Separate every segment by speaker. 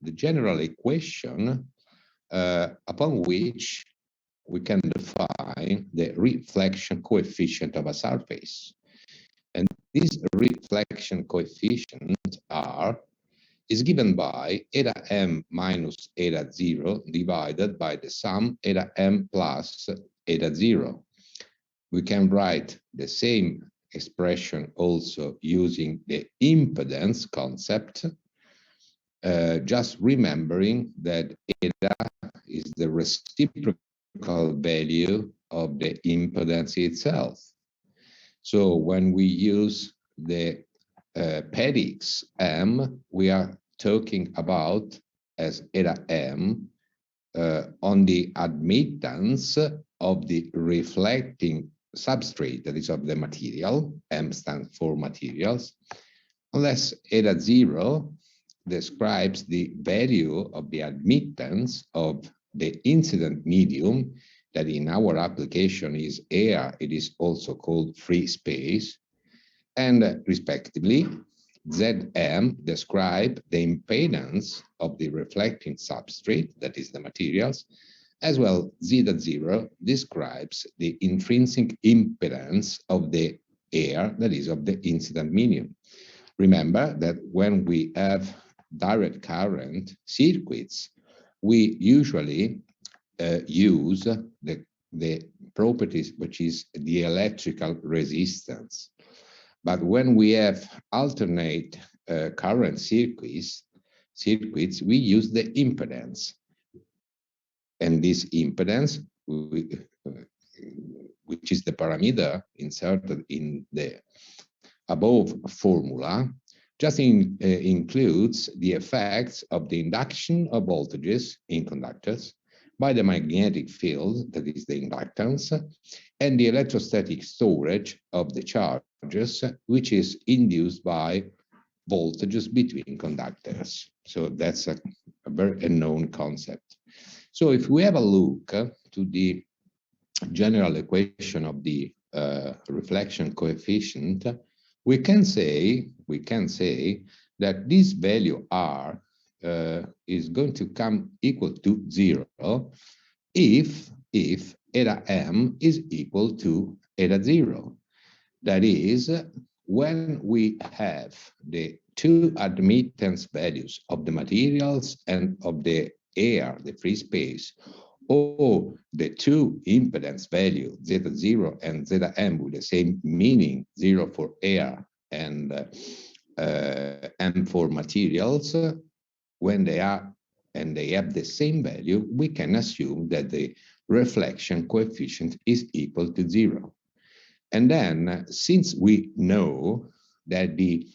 Speaker 1: the general equation upon which we can define the reflection coefficient of a surface. And this reflection coefficient R is given by eta m minus eta 0 divided by the sum eta m plus eta 0. We can write the same expression also using the impedance concept, just remembering that eta is the reciprocal value of the impedance itself. So when we use the predix m, we are talking about as eta m on the admittance of the reflecting substrate, that is of the material. M stands for materials, unless eta 0 describes the value of the admittance of the incident medium, that in our application is air. It is also called free space. And respectively, Zm describe the impedance of the reflecting substrate, that is the materials, as well zeta 0 describes the intrinsic impedance of the air, that is of the incident medium. Remember that when we have direct current circuits, we usually use the properties which is the electrical resistance. But when we have alternate current circuits, we use the impedance. And this impedance, which is the parameter inserted in the above formula, just includes the effects of the induction of voltages in conductors by the magnetic field, that is the inductance, and the electrostatic storage of the charges, which is induced by voltages between conductors. So that's a very known concept. So if we have a look to the general equation of the reflection coefficient, we can say that this value R is going to come equal to 0 if eta m is equal to eta 0. That is, when we have the two admittance values of the materials and of the air, the free space, or the two impedance values, zeta 0 and zeta m, with the same meaning, 0 for air and m for materials, when they are and they have the same value, we can assume that the reflection coefficient is equal to 0. And then, since we know that the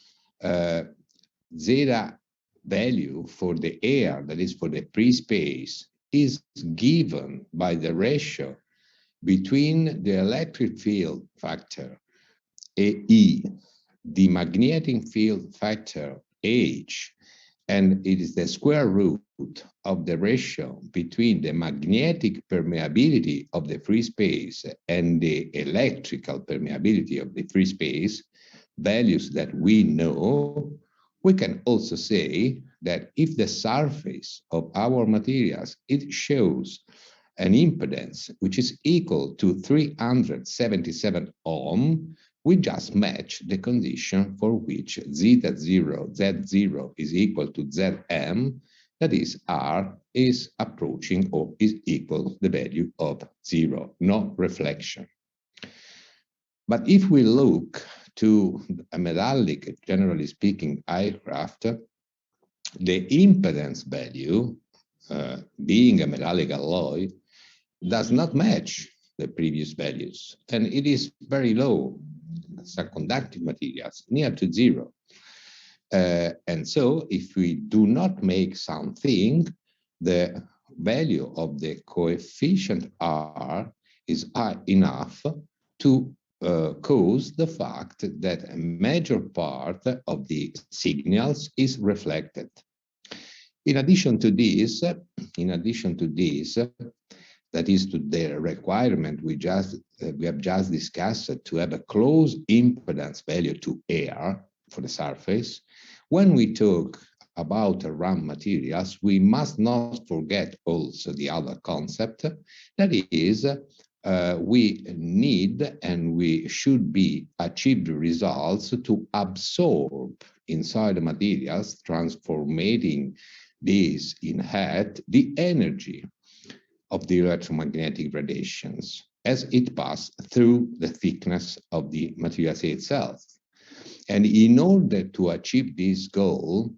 Speaker 1: zeta value for the air, that is for the free space, is given by the ratio between the electric field factor E, the magnetic field factor H, and it is the square root of the ratio between the magnetic permeability of the free space and the electrical permeability of the free space, values that we know, we can also say that if the surface of our materials, it shows an impedance which is equal to 377 ohm, we just match the condition for which zeta 0, Z0 is equal to Zm, that is R is approaching or is equal to the value of 0, no reflection. But if we look to a metallic, generally speaking, aircraft, the impedance value, being a metallic alloy, does not match the previous values, and it is very low. Conductive materials, near to 0. And so if we do not make something, the value of the coefficient R is high enough to cause the fact that a major part of the signals is reflected. In addition to this, that is to the requirement we have just discussed to have a close impedance value to air for the surface. When we talk about RAM materials, we must not forget also the other concept, that is, we need and we should be achieved results to absorb inside the materials, transforming these in heat, the energy of the electromagnetic radiations as it passes through the thickness of the materials itself. And in order to achieve this goal,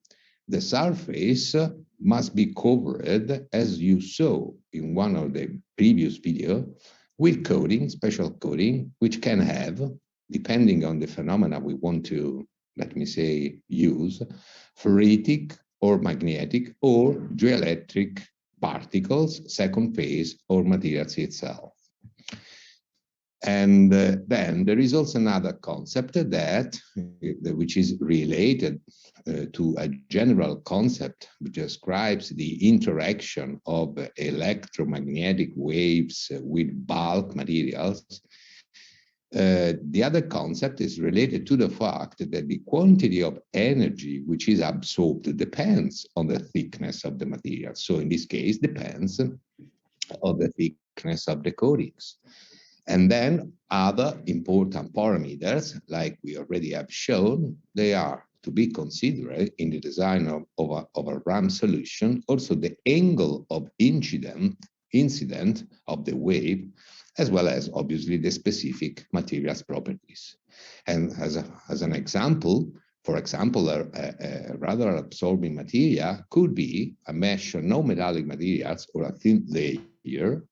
Speaker 1: the surface must be covered, as you saw in one of the previous videos, with coating, special coating, which can have, depending on the phenomena we want to, let me say, use, ferritic or magnetic or dielectric particles, second phase, or materials itself. And then there is also another concept that, which is related to a general concept which describes the interaction of electromagnetic waves with bulk materials. The other concept is related to the fact that the quantity of energy which is absorbed depends on the thickness of the material. So in this case, depends on the thickness of the coatings. And then other important parameters, like we already have shown, they are to be considered in the design of a RAM solution, also the angle of incident of the wave, as well as obviously the specific materials properties. And as an example, for example, a rather absorbing material could be a mesh of non-metallic materials or a thin layer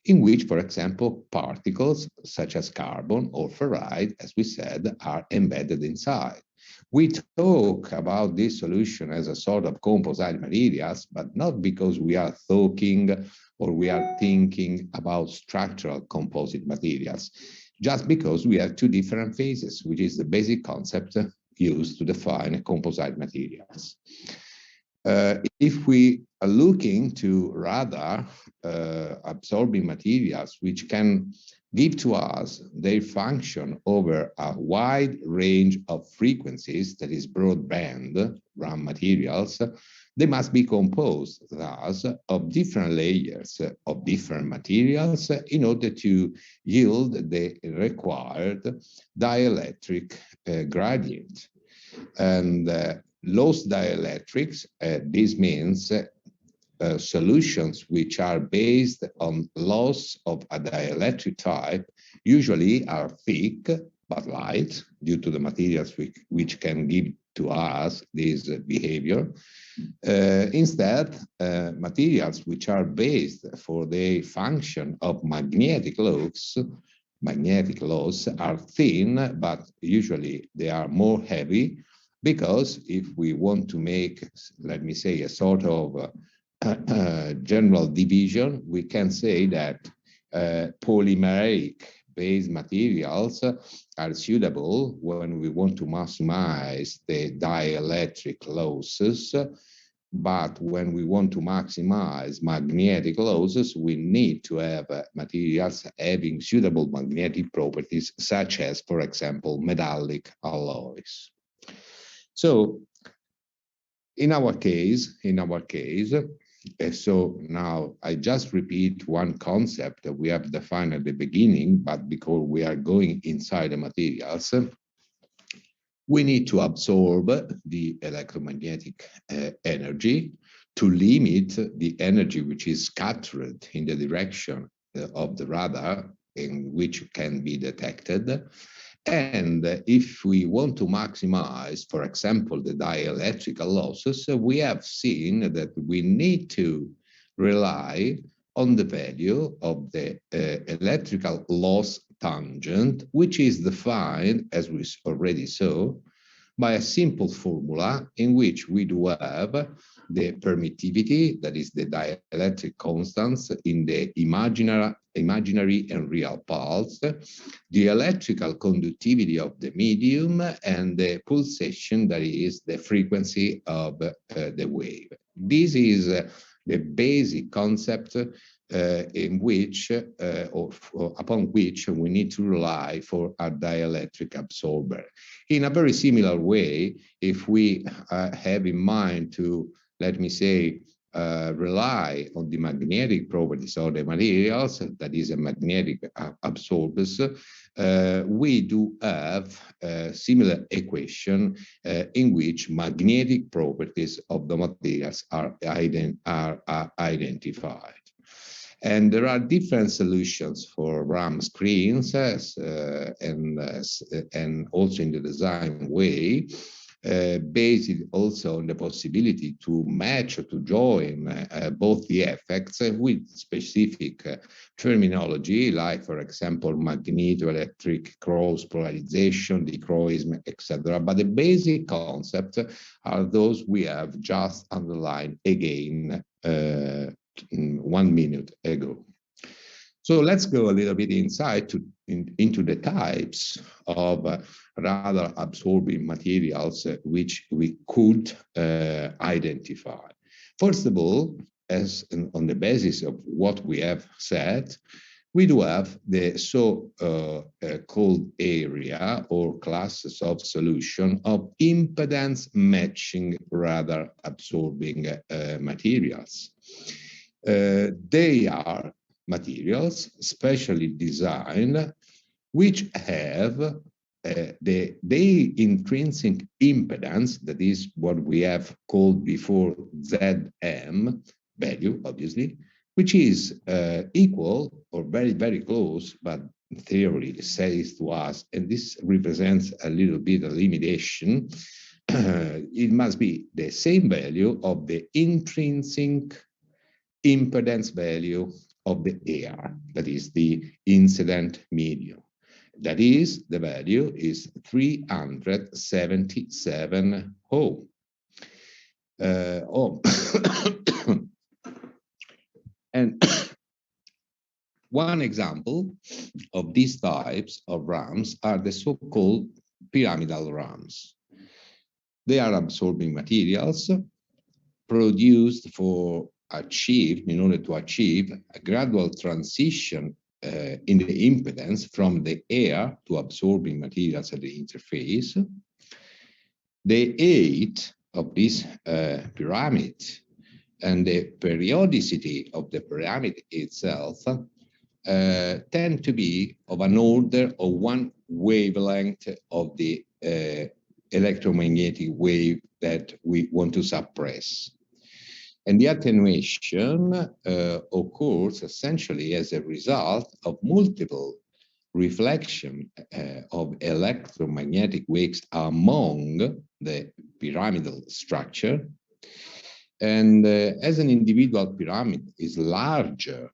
Speaker 1: in which, for example, particles such as carbon or ferrite, as we said, are embedded inside. We talk about this solution as a sort of composite materials, but not because we are talking or we are thinking about structural composite materials, just because we have two different phases, which is the basic concept used to define composite materials. If we are looking to rather absorbing materials which can give to us their function over a wide range of frequencies, that is broadband RAM materials, they must be composed thus of different layers of different materials in order to yield the required dielectric gradient. And loss dielectrics, this means solutions which are based on loss of a dielectric type usually are thick but light due to the materials which can give to us this behavior. Instead, materials which are based for the function of magnetic loss are thin, but usually they are more heavy, because if we want to make, let me say, a sort of general division, we can say that polymeric based materials are suitable when we want to maximize the dielectric losses, but when we want to maximize magnetic losses, we need to have materials having suitable magnetic properties, such as, for example, metallic alloys. So in our case, so now I just repeat one concept that we have defined at the beginning, but because we are going inside the materials, we need to absorb the electromagnetic energy to limit the energy which is scattered in the direction of the radar in which can be detected. And if we want to maximize, for example, the dielectrical losses, we have seen that we need to rely on the value of the electrical loss tangent, which is defined, as we already saw, by a simple formula in which we do have the permittivity, that is the dielectric constants in the imaginary and real parts, the electrical conductivity of the medium, and the pulsation, that is the frequency of the wave. This is the basic concept in which or upon which we need to rely for a dielectric absorber. In a very similar way, if we have in mind to, let me say, rely on the magnetic properties of the materials, that is a magnetic absorbers, we do have a similar equation in which magnetic properties of the materials are identified. And there are different solutions for RAM screens and also in the design way, based also on the possibility to match or to join both the effects with specific terminology, like, for example, magnetoelectric cross polarization, dichroism, etc. But the basic concepts are those we have just underlined again 1 minute ago. So let's go a little bit inside into the types of radar absorbing materials which we could identify. First of all, as on the basis of what we have said, we do have the so-called area or classes of solution of impedance matching radar absorbing materials. They are materials specially designed which have the intrinsic impedance, that is what we have called before ZM value, obviously, which is equal or very, very close, but theory says to us, and this represents a little bit of limitation, it must be the same value of the intrinsic impedance value of the AR, that is the incident medium. That is, the value is 377 ohm. And one example of these types of RAMs are the so-called pyramidal RAMs. They are absorbing materials produced in order to achieve a gradual transition in the impedance from the air to absorbing materials at the interface. The height of this pyramid and the periodicity of the pyramid itself tend to be of an order of one wavelength of the electromagnetic wave that we want to suppress. And the attenuation occurs essentially as a result of multiple reflection of electromagnetic waves among the pyramidal structure. And as an individual pyramid is larger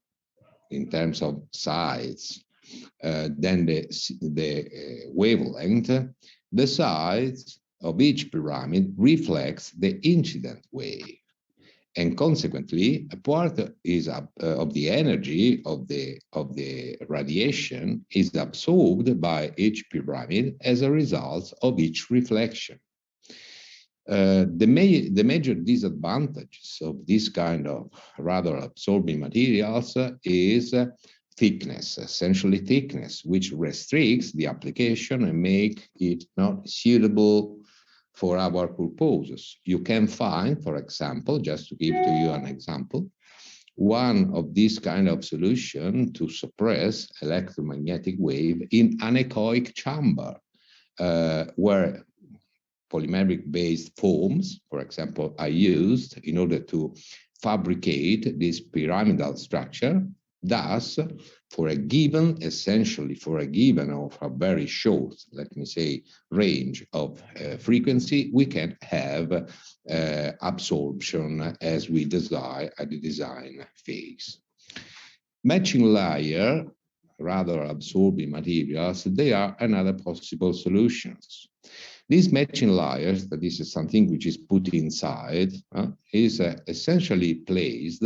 Speaker 1: in terms of size than the wavelength, the size of each pyramid reflects the incident wave. And consequently, a part is of the energy of the radiation is absorbed by each pyramid as a result of each reflection. The major disadvantages of this kind of radar absorbing materials is thickness, essentially thickness, which restricts the application and make it not suitable for our purposes. You can find, for example, just to give to you an example, one of these kind of solution to suppress electromagnetic wave in anechoic chamber, where polymeric-based foams, for example, are used in order to fabricate this pyramidal structure. Thus, for a given, essentially for a given of a very short, let me say, range of frequency, we can have absorption as we desire at the design phase. Matching layer, rather absorbing materials, they are another possible solutions. These matching layers, that this is something which is put inside, is essentially placed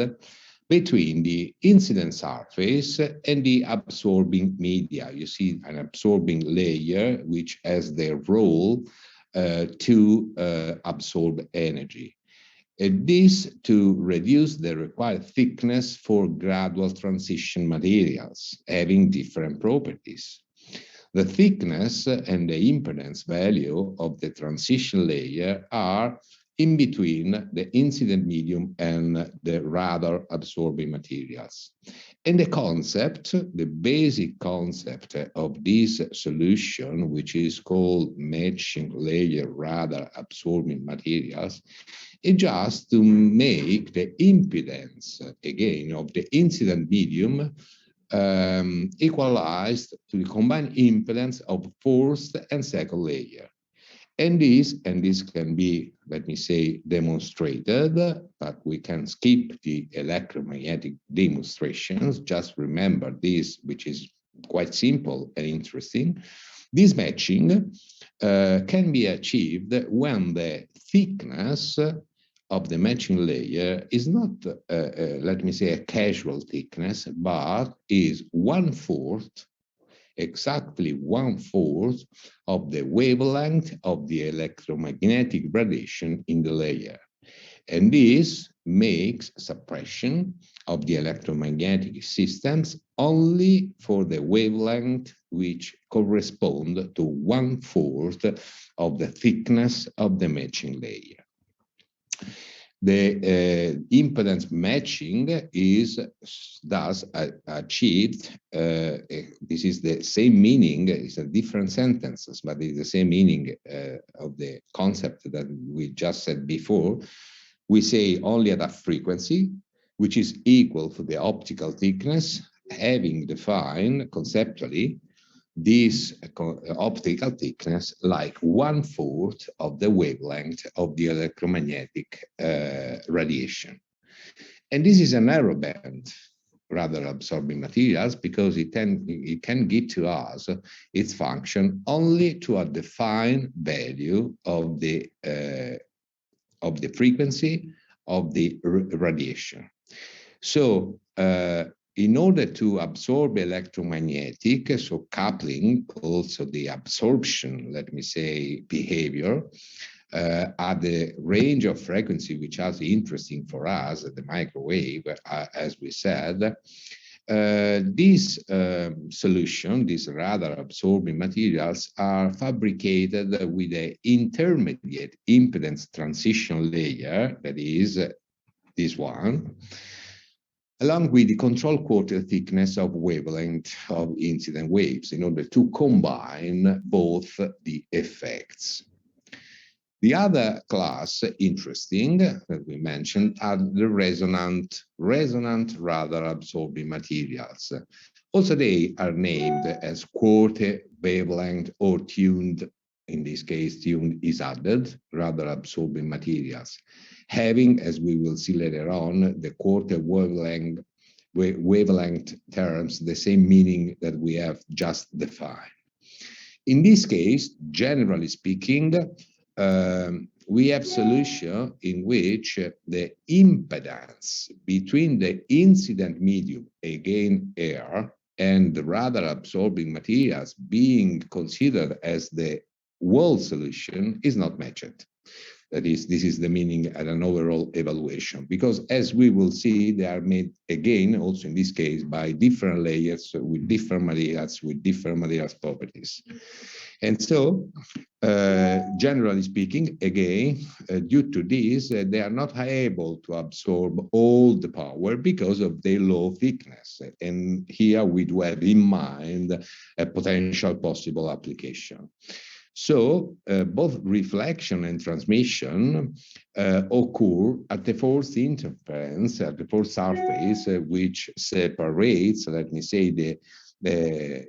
Speaker 1: between the incident surface and the absorbing media. You see an absorbing layer which has the role to absorb energy. And this to reduce the required thickness for gradual transition materials having different properties. The thickness and the impedance value of the transition layer are in between the incident medium and the radar absorbing materials. And the concept, the basic concept of this solution, which is called matching layer radar absorbing materials, is just to make the impedance, again, of the incident medium equalized to the combined impedance of first and second layer. And this can be, let me say, demonstrated, but we can skip the electromagnetic demonstrations. Just remember this, which is quite simple and interesting. This matching can be achieved when the thickness of the matching layer is not, let me say, a casual thickness, but is 1/4, exactly 1/4 of the wavelength of the electromagnetic radiation in the layer. And this makes suppression of the electromagnetic systems only for the wavelength which correspond to 1/4 of the thickness of the matching layer. The impedance matching is thus achieved. This is the same meaning, it's a different sentences, but it's the same meaning of the concept that we just said before. We say only at a frequency, which is equal to the optical thickness, having defined conceptually this optical thickness like 1/4 of the wavelength of the electromagnetic radiation. And this is a narrow band radar absorbing materials because it can give to us its function only to a defined value of the frequency of the radiation. So in order to absorb electromagnetic, so coupling also the absorption, let me say, behavior at the range of frequency, which is interesting for us, the microwave, as we said, this solution, these radar absorbing materials are fabricated with an intermediate impedance transition layer, that is this one, along with the control quarter thickness of wavelength of incident waves in order to combine both the effects. The other class, interesting, that we mentioned, are the resonant radar absorbing materials. Also, they are named as quarter wavelength or tuned, in this case, tuned is added, radar absorbing materials, having, as we will see later on, the quarter wavelength terms, the same meaning that we have just defined. In this case, generally speaking, we have solution in which the impedance between the incident medium, again air, and the radar absorbing materials being considered as the wall solution is not matched. That is, this is the meaning at an overall evaluation, because as we will see, they are made again, also in this case, by different layers with different materials properties. And so, generally speaking, again, due to this, they are not able to absorb all the power because of their low thickness. And here we do have in mind a potential possible application. So both reflection and transmission occur at the force interference, at the force surface, which separates, let me say, the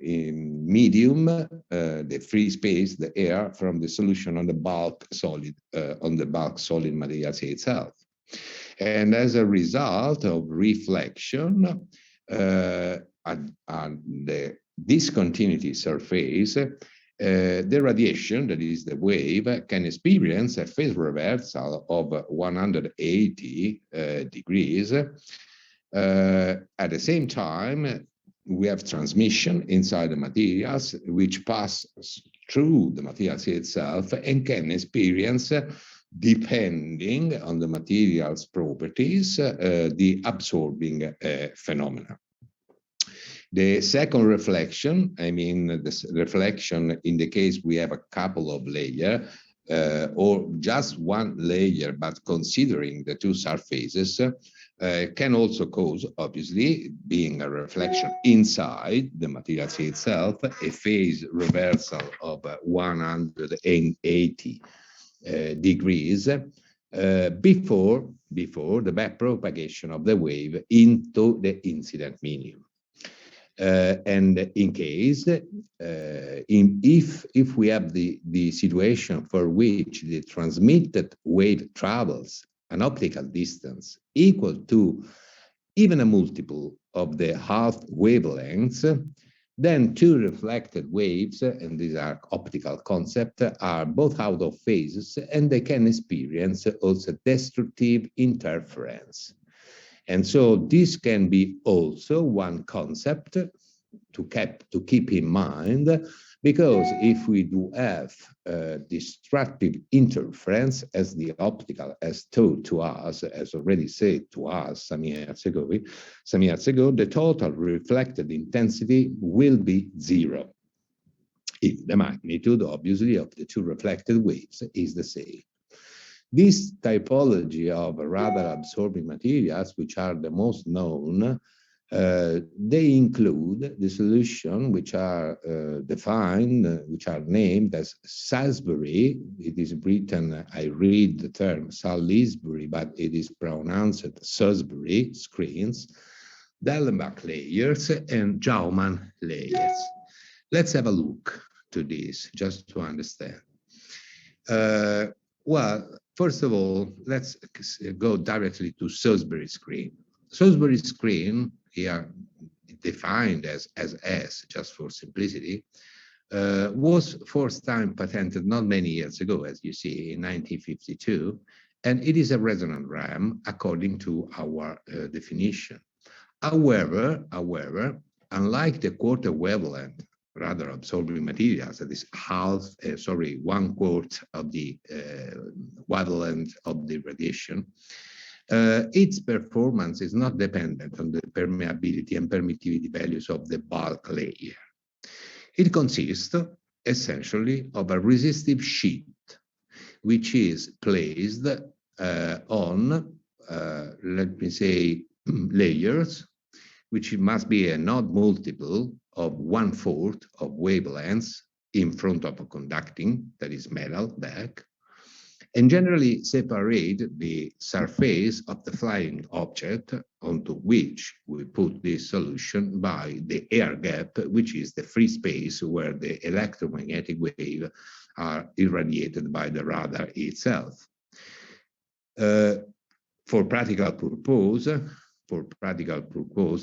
Speaker 1: medium, the free space, the air, from the solution on the bulk solid materials itself. And as a result of reflection, at the discontinuity surface, the radiation, that is the wave, can experience a phase reversal of 180 degrees. At the same time, we have transmission inside the materials, which pass through the materials itself and can experience depending on the material's properties, the absorbing phenomena. The second reflection, I mean, the reflection in the case we have a couple of layers, or just one layer, but considering the two surfaces, can also cause, obviously, being a reflection inside the material itself, a phase reversal of 180 degrees before the back propagation of the wave into the incident medium. And in case, if we have the situation for which the transmitted wave travels an optical distance equal to even a multiple of the half wavelengths, then two reflected waves, and these are optical concepts, are both out of phase, and they can experience also destructive interference. And so this can be also one concept to keep in mind, because if we do have destructive interference, as the optical has taught to us, as already said to us some years ago, the total reflected intensity will be zero if the magnitude, obviously, of the two reflected waves is the same. This typology of radar absorbing materials, which are the most known, they include the solution which are defined, which are named as Salisbury. It is written, I read the term Salisbury, but it is pronounced Salisbury screens, Dellenbach layers, and Jaumann layers. Let's have a look to this, just to understand. Well, first of all, let's go directly to Salisbury screen. Salisbury screen, here defined as S, just for simplicity, was first time patented not many years ago, as you see, in 1952, and it is a resonant RAM according to our definition. However, unlike the quarter wavelength radar absorbing materials, that is one quarter of the wavelength of the radiation, its performance is not dependent on the permeability and permittivity values of the bulk layer. It consists essentially of a resistive sheet, which is placed on, let me say, layers, which must be a not multiple of 1/4 of wavelengths in front of a conducting, that is metal back, and generally separate the surface of the flying object onto which we put this solution by the air gap, which is the free space where the electromagnetic wave are irradiated by the radar itself. For practical purpose,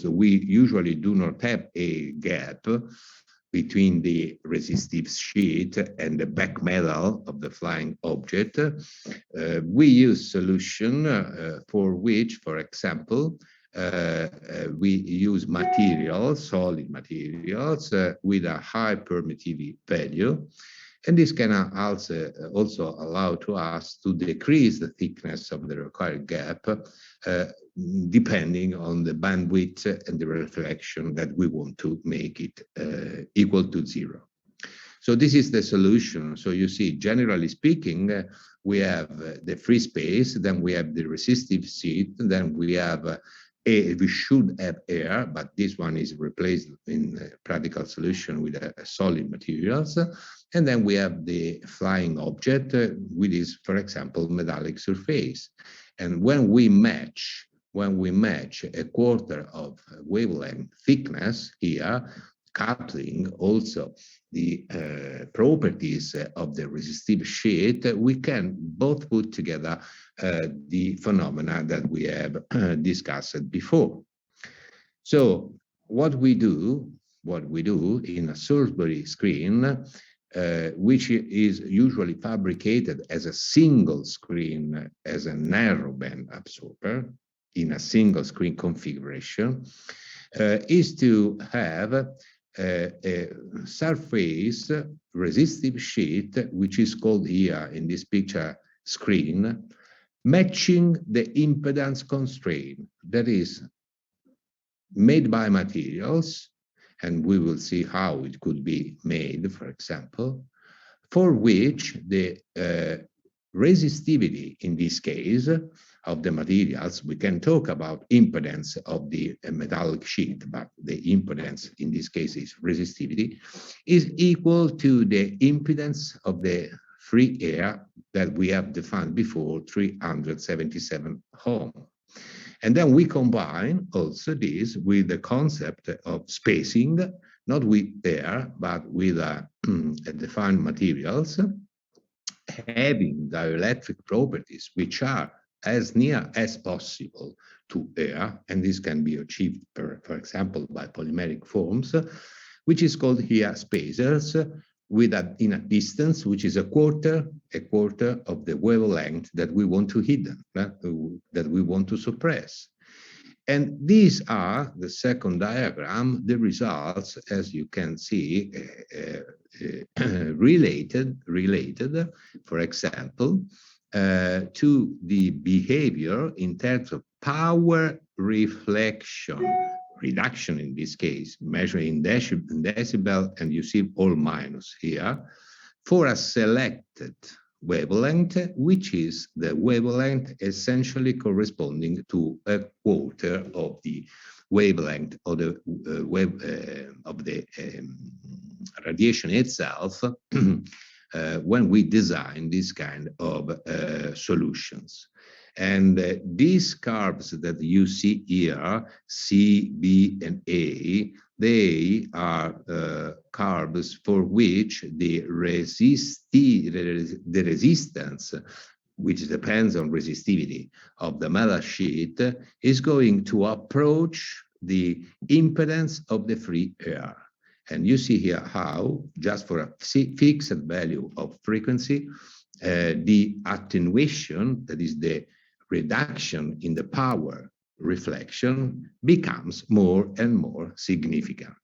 Speaker 1: we usually do not have a gap between the resistive sheet and the back metal of the flying object. We use solution for which, for example, we use materials, solid materials, with a high permittivity value. And this can also allow to us to decrease the thickness of the required gap, depending on the bandwidth and the reflection that we want to make it equal to zero. So this is the solution. So you see, generally speaking, we have the free space, then we have the resistive sheet, then we have we should have air, but this one is replaced in a practical solution with a solid materials. And then we have the flying object, with this, for example, metallic surface. And when we match a quarter of wavelength thickness here, coupling also the properties of the resistive sheet, we can both put together the phenomena that we have discussed before. So what we do in a Salisbury screen, which is usually fabricated as a single screen, as a narrowband absorber in a single screen configuration, is to have a surface resistive sheet, which is called here in this picture screen, matching the impedance constraint that is made by materials, and we will see how it could be made, for example, for which the resistivity in this case of the materials, we can talk about impedance of the metallic sheet, but the impedance in this case is resistivity, is equal to the impedance of the free air that we have defined before, 377 ohm. And then we combine also this with the concept of spacing, not with air, but with defined materials, having dielectric properties which are as near as possible to air, and this can be achieved, for example, by polymeric forms, which is called here spacers, with in a distance which is a quarter of the wavelength that we want to hidden, that we want to suppress. And these are, the second diagram, the results, as you can see, related, for example, to the behavior in terms of power reflection reduction, in this case, measuring decibel, and you see all minus here, for a selected wavelength, which is the wavelength essentially corresponding to a quarter of the wavelength of the radiation itself when we design this kind of solutions. And these curves that you see here, C, B, and A, they are curves for which the resistance, which depends on resistivity of the metal sheet, is going to approach the impedance of the free air. And you see here how, just for a fixed value of frequency, the attenuation, that is the reduction in the power reflection, becomes more and more significant.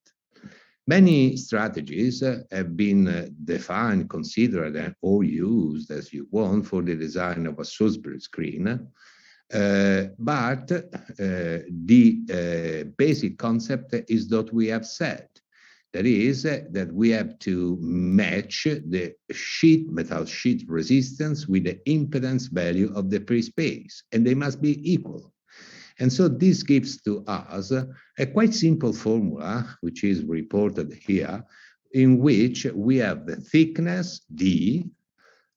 Speaker 1: Many strategies have been defined, considered, or used as you want for the design of a Salisbury screen, but the basic concept is that we have said. That is, that we have to match the metal sheet resistance with the impedance value of the free space, and they must be equal. And so this gives to us a quite simple formula, which is reported here, in which we have the thickness, D,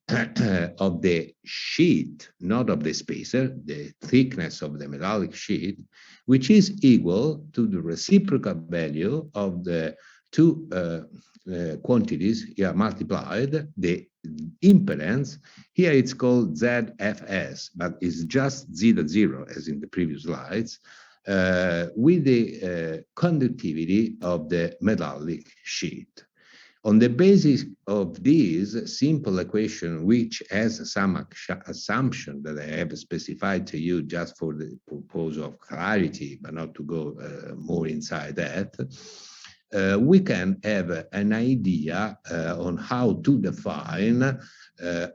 Speaker 1: of the sheet, not of the spacer, the thickness of the metallic sheet, which is equal to the reciprocal value of the two quantities here multiplied, the impedance, here it's called ZFS, but it's just Z0, as in the previous slides, with the conductivity of the metallic sheet. On the basis of this simple equation, which has some assumption that I have specified to you just for the purpose of clarity, but not to go more inside that, we can have an idea on how to define,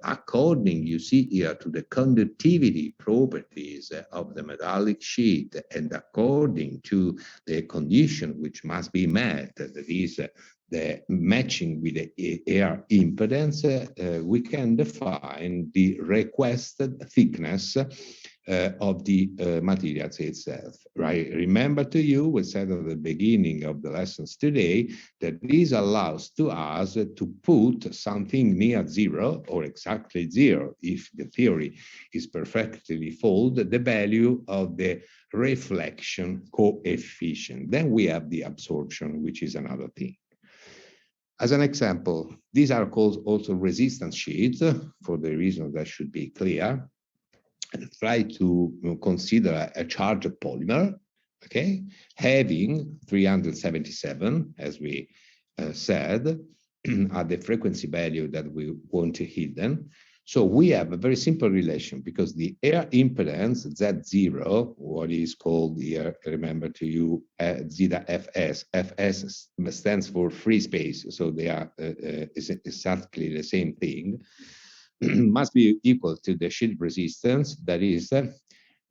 Speaker 1: according, you see here, to the conductivity properties of the metallic sheet, and according to the condition which must be met, that is the matching with the air impedance, we can define the requested thickness of the materials itself, right? Remember to you, we said at the beginning of the lessons today, that this allows to us to put something near zero, or exactly zero, if the theory is perfectly fold, the value of the reflection coefficient. Then we have the absorption, which is another thing. As an example, these are called also resistance sheets, for the reason that should be clear. And try to consider a charged polymer, okay, having 377, as we said, at the frequency value that we want to hidden. So we have a very simple relation, because the air impedance Z0, what is called here, remember to you, zeta Fs. Fs stands for free space, so they are exactly the same thing. must be equal to the sheet resistance, that is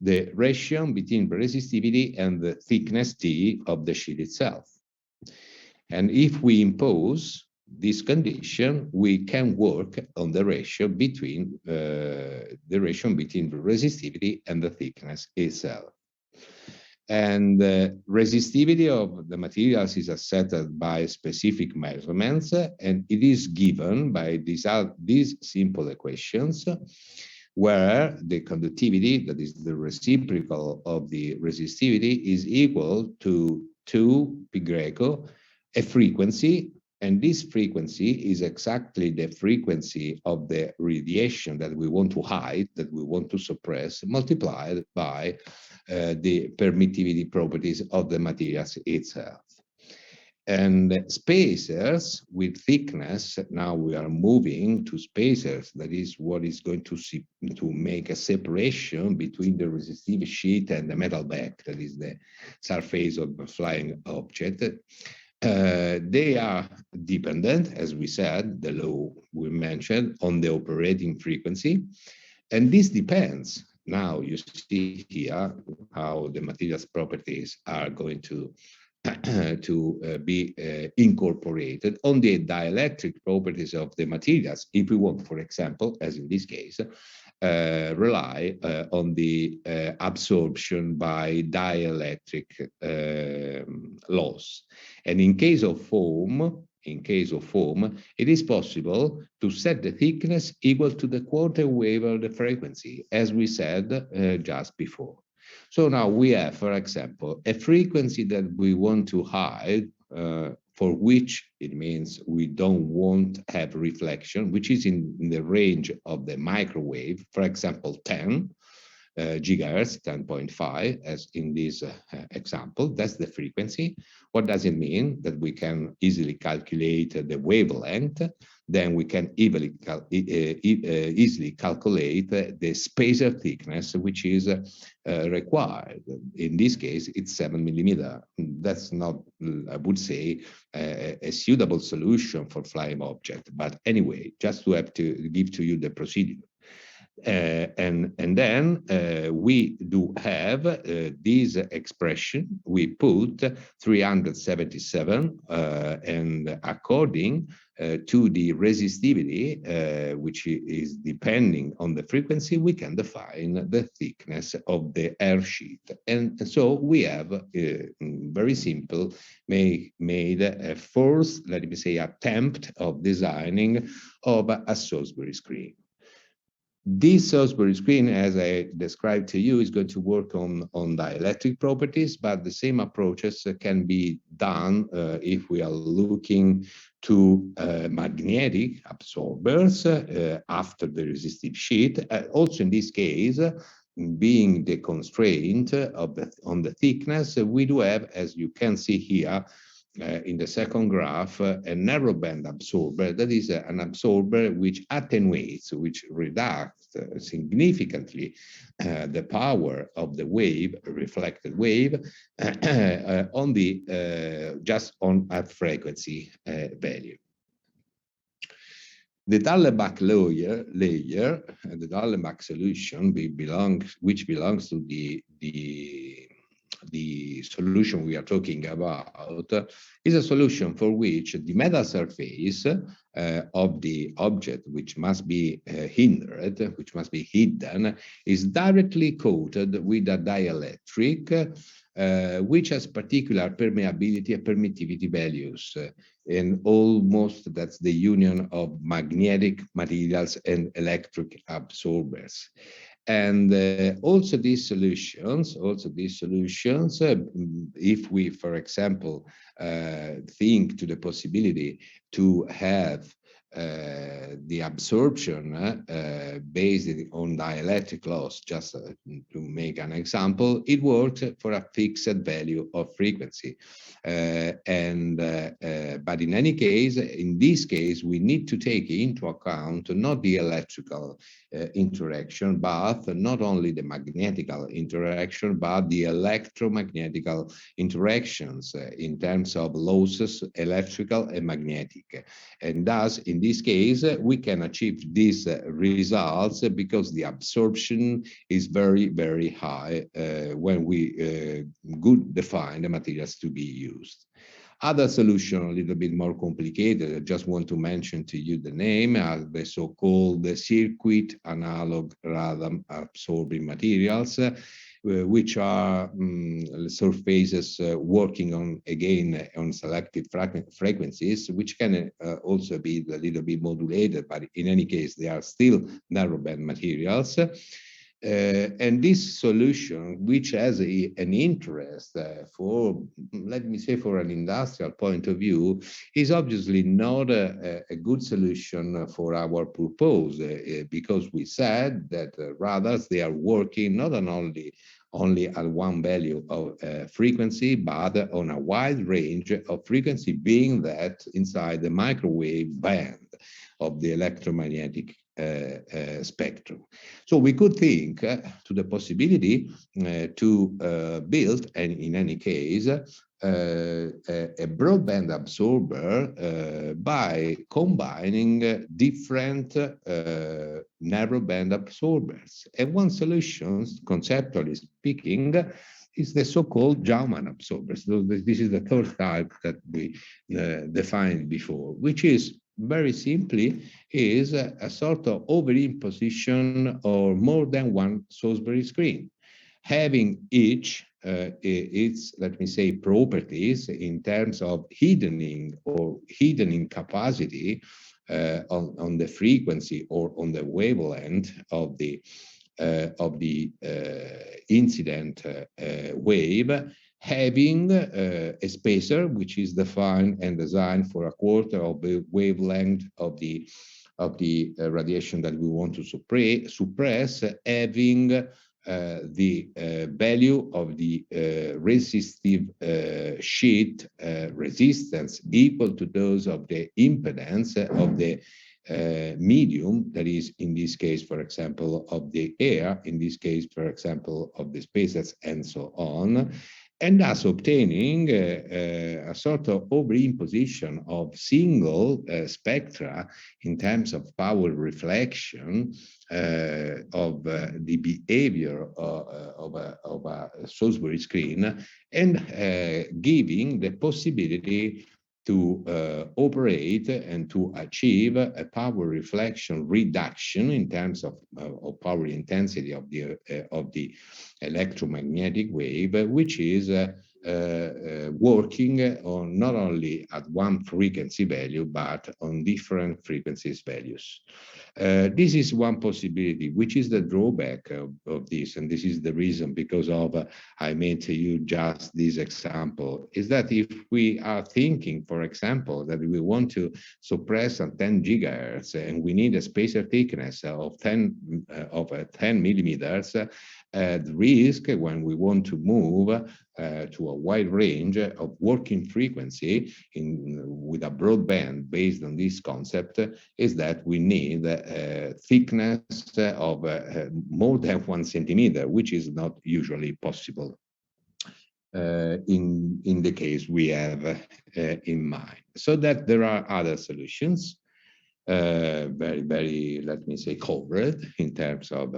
Speaker 1: the ratio between the resistivity and the thickness T of the sheet itself. And if we impose this condition, we can work on the ratio between the resistivity and the thickness itself. And the resistivity of the materials is set by specific measurements, and it is given by these simple equations, where the conductivity, that is the reciprocal of the resistivity, is equal to 2 pi greco, a frequency, and this frequency is exactly the frequency of the radiation that we want to hide, that we want to suppress, multiplied by the permittivity properties of the materials itself. And spacers with thickness, now we are moving to spacers, that is what is going to make a separation between the resistive sheet and the metal back, that is the surface of the flying object. They are dependent, as we said, the law we mentioned, on the operating frequency. And this depends. Now you see here how the materials properties are going to be incorporated on the dielectric properties of the materials. If we want, for example, as in this case, rely on the absorption by dielectric loss. And in case of foam, it is possible to set the thickness equal to the quarter wave of the frequency, as we said just before. So now we have, for example, a frequency that we want to hide, for which it means we don't want to have reflection, which is in the range of the microwave, for example, 10 gigahertz, 10.5, as in this example. That's the frequency. What does it mean? That we can easily calculate the wavelength. Then we can easily calculate the spacer thickness, which is required. In this case, it's 7 millimeter. That's not, I would say, a suitable solution for flying object. But anyway, just to have to give to you the procedure. And then we do have this expression. We put 377, and according to the resistivity, which is depending on the frequency, we can define the thickness of the air sheet. And so we have very simple made a first, let me say, attempt of designing of a Salisbury screen. This Salisbury screen, as I described to you, is going to work on dielectric properties, but the same approaches can be done if we are looking to magnetic absorbers after the resistive sheet. Also in this case, being the constraint on the thickness, we do have, as you can see here, in the second graph, a narrowband absorber. That is an absorber which attenuates, which reduces significantly the power of the wave, reflected wave, on the just on a frequency value. The Dallenbach layer, the Dallenbach solution, which belongs to the solution we are talking about, is a solution for which the metal surface of the object, which must be hindered, which must be hidden, is directly coated with a dielectric, which has particular permeability and permittivity values. And almost that's the union of magnetic materials and electric absorbers. And also these solutions, if we, for example, think to the possibility to have the absorption based on dielectric loss, just to make an example, it works for a fixed value of frequency. But in any case, in this case, we need to take into account not the electrical interaction, but not only the magnetical interaction, but the electromagnetical interactions in terms of losses, electrical and magnetic. And thus, in in this case, we can achieve these results because the absorption is very, very high when we good define the materials to be used. Other solution, a little bit more complicated, I just want to mention to you the name, are the so-called circuit analog radon absorbing materials, which are surfaces working on, again, on selective frequencies, which can also be a little bit modulated, but in any case, they are still narrowband materials. And this solution, which has an interest for, let me say, for an industrial point of view, is obviously not a good solution for our purpose, because we said that radars, they are working not only at one value of frequency, but on a wide range of frequency, being that inside the microwave band of the electromagnetic spectrum. So we could think to the possibility to build, and in any case, a broadband absorber by combining different narrowband absorbers. And one solution, conceptually speaking, is the so-called Jaumann absorber. So this is the third type that we defined before, which is very simply is a sort of overimposition or more than one Salisbury screen, having each its, let me say, properties in terms of hiddening or hiddening capacity on the frequency or on the wavelength of the incident wave, having a spacer which is defined and designed for a quarter of the wavelength of the radiation that we want to suppress, having the value of the resistive sheet resistance equal to those of the impedance of the medium, that is, in this case, for example, of the air, in this case, for example, of the spacers, and so on, and thus obtaining a sort of overimposition of single spectra in terms of power reflection of the behavior of a Salisbury screen, and giving the possibility to operate and to achieve a power reflection reduction in terms of power intensity of the electromagnetic wave, which is working on not only at one frequency value, but on different frequencies values. This is one possibility, which is the drawback of this, and this is the reason because of I made to you just this example, is that if we are thinking, for example, that we want to suppress at 10 gigahertz and we need a spacer thickness of 10 millimeters, the risk when we want to move to a wide range of working frequency with a broadband based on this concept is that we need a thickness of more than 1 centimeter, which is not usually possible in the case we have in mind. So that there are other solutions, very, very, let me say, covered in terms of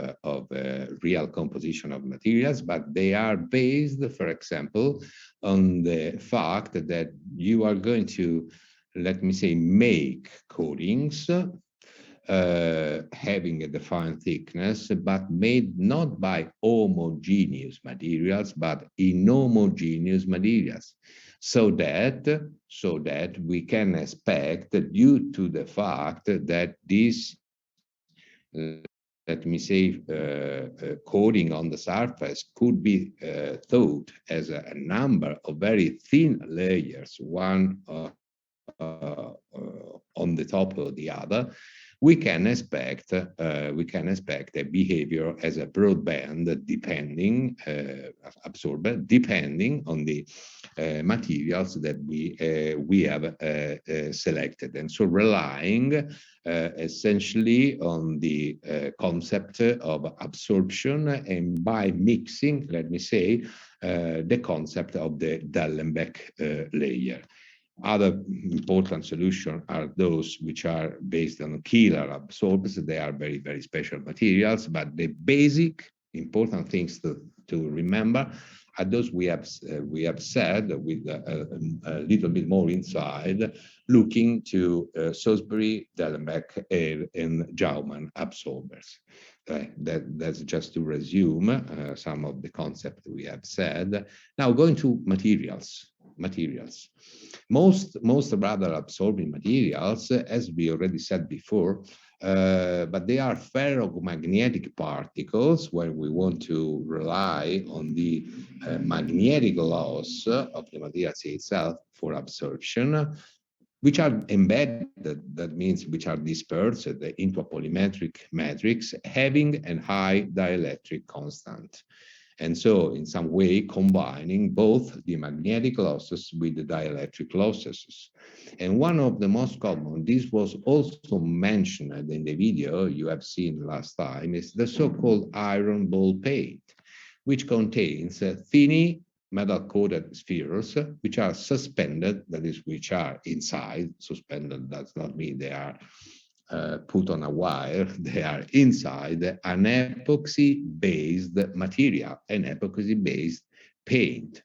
Speaker 1: real composition of materials, but they are based, for example, on the fact that you are going to, let me say, make coatings having a defined thickness, but made not by homogeneous materials, but inhomogeneous materials, so that we can expect, due to the fact that this, let me say, coating on the surface could be thought as a number of very thin layers, one on the top of the other, we can expect a behavior as a broadband depending absorber, depending on the materials that we have selected, and so relying essentially on the concept of absorption, and by mixing, let me say, the concept of the Dellenbeck layer. Other important solutions are those which are based on killer absorbers. They are very, very special materials, but the basic important things to remember are those we have said with a little bit more inside, looking to Salisbury, Dellenbeck, and Jaumann absorbers. That's just to resume some of the concepts we have said. Now going to materials. Most radar absorbing materials, as we already said before, but they are ferromagnetic particles when we want to rely on the magnetic loss of the material itself for absorption, which are embedded, that means which are dispersed into a polymetric matrix having a high dielectric constant. And so in some way combining both the magnetic losses with the dielectric losses. And one of the most common, this was also mentioned in the video you have seen last time, is the so-called iron ball paint, which contains thin metal-coated spheres which are suspended, that is, which are inside. Suspended does not mean they are put on a wire. They are inside an epoxy-based material, an epoxy-based paint.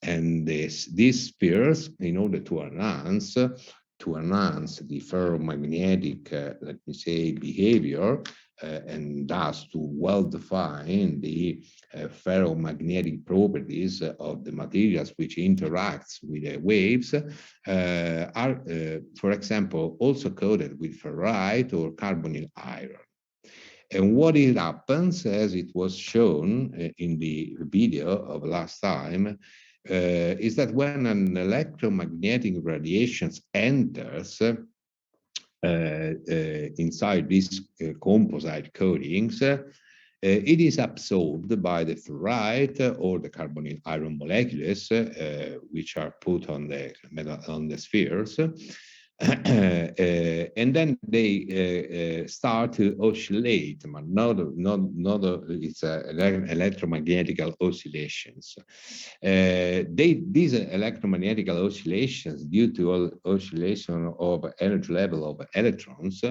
Speaker 1: And these spheres, in order to enhance the ferromagnetic, let me say, behavior, and thus to well-define the ferromagnetic properties of the materials which interacts with the waves, are, for example, also coated with ferrite or carbonyl iron. And what it happens, as it was shown in the video of last time, is that when an electromagnetic radiation enters inside these composite coatings, it is absorbed by the ferrite or the carbonyl iron molecules, which are put on the spheres. And then they start to oscillate, but it's electromagnetic oscillations. These electromagnetic oscillations, due to oscillation of energy level of electrons,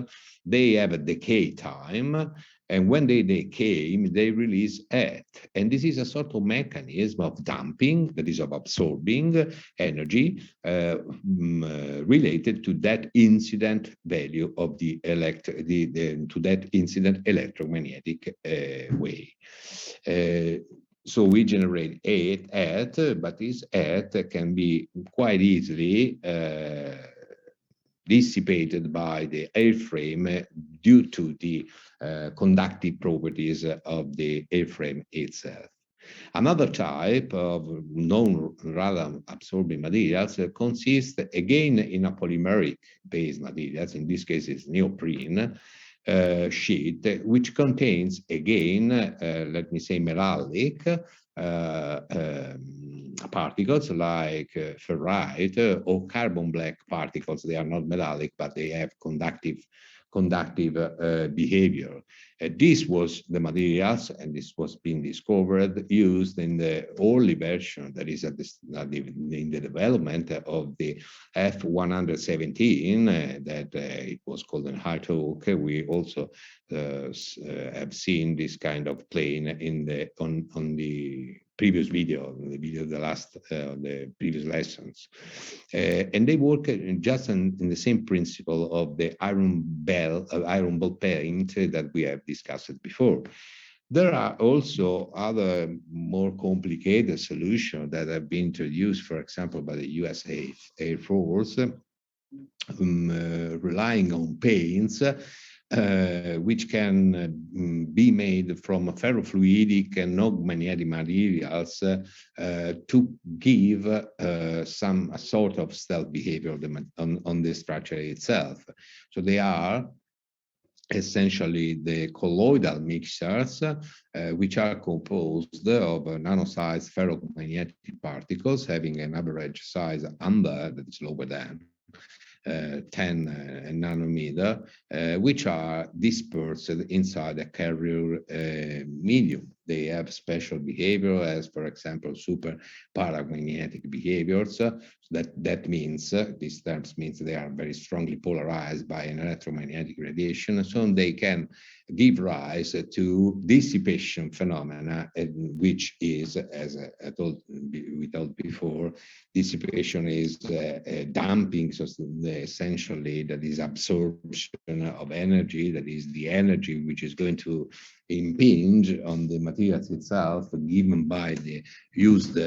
Speaker 1: they have a decay time. And when they decay, they release heat. And this is a sort of mechanism of damping, that is of absorbing energy related to that incident value of to that incident electromagnetic wave. So we generate heat, but this heat can be quite easily dissipated by the airframe due to the conductive properties of the airframe itself. Another type of non-radar absorbing materials consists again in a polymeric based materials, in this case it's neoprene sheet, which contains again, let me say, metallic particles like ferrite or carbon black particles. They are not metallic, but they have conductive behavior. This was the materials, and this was being discovered, used in the early version, that is in the development of the F-117, that it was called an High Talk. We also have seen this kind of plane on the previous video, the previous lessons. And they work just in the same principle of the iron ball paint that we have discussed before. There are also other more complicated solutions that have been introduced, for example, by the US Air Force, relying on paints which can be made from ferrofluidic and non-magnetic materials to give some sort of stealth behavior on the structure itself. So they are essentially the colloidal mixtures, which are composed of nano-sized ferromagnetic particles having an average size amber that is lower than 10 nanometer, which are dispersed inside a carrier medium. they have special behavior, as for example, super paramagnetic behaviors. That means, these terms means they are very strongly polarized by an electromagnetic radiation, so they can give rise to dissipation phenomena, which is, as we told before, dissipation is damping, so essentially that is absorption of energy, that is the energy which is going to impinge on the materials itself, given by the used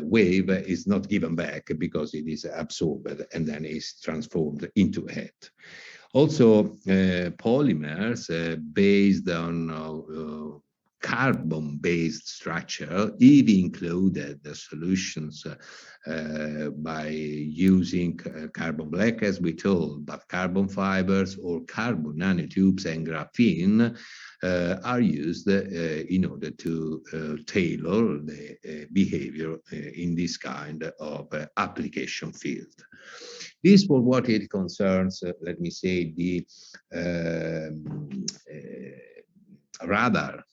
Speaker 1: wave, is not given back because it is absorbed and then is transformed into heat. Also, polymers based on carbon-based structure, even included the solutions by using carbon black, as we told, but carbon fibers or carbon nanotubes and graphene are used in order to tailor the behavior in this kind of application field. This for what it concerns, let me say, the radar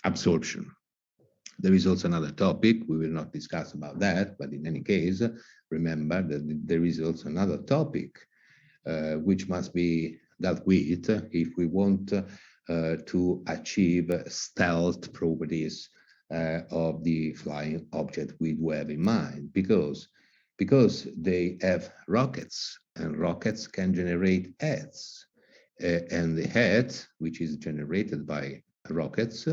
Speaker 1: absorption. There is also another topic, we will not discuss about that, but in any case, remember that there is also another topic which must be dealt with if we want to achieve stealth properties of the flying object we do have in mind, because they have rockets, and rockets can generate heads, and the head, which is generated by rockets,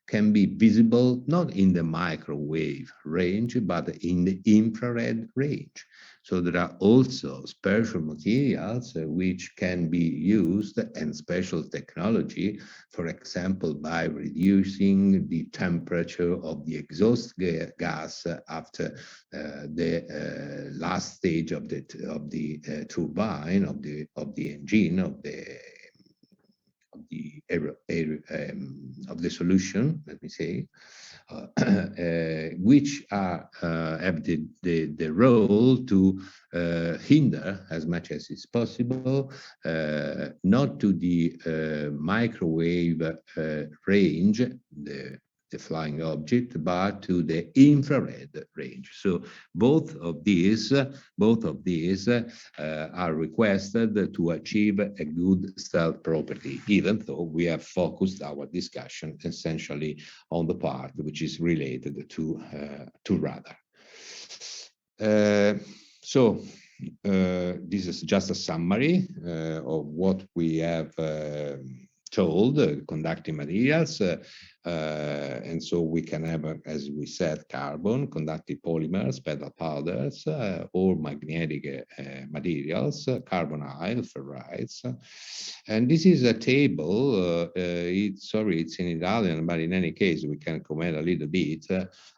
Speaker 1: can be visible not in the microwave range, but in the infrared range. So there are also special materials which can be used, and special technology, for example, by reducing the temperature of the exhaust gas after the last stage of the turbine, of the engine, of the solution, let me say, which are have the role to hinder as much as is possible, not to the microwave range, the flying object, but to the infrared range. So both of these are requested to achieve a good stealth property, even though we have focused our discussion essentially on the part which is related to radar. So this is just a summary of what we have told, conducting materials, and so we can have, as we said, carbon, conductive polymers, metal powders, or magnetic materials, carbonyl, ferrites. And this is a table, it's in Italian, but in any case, we can comment a little bit,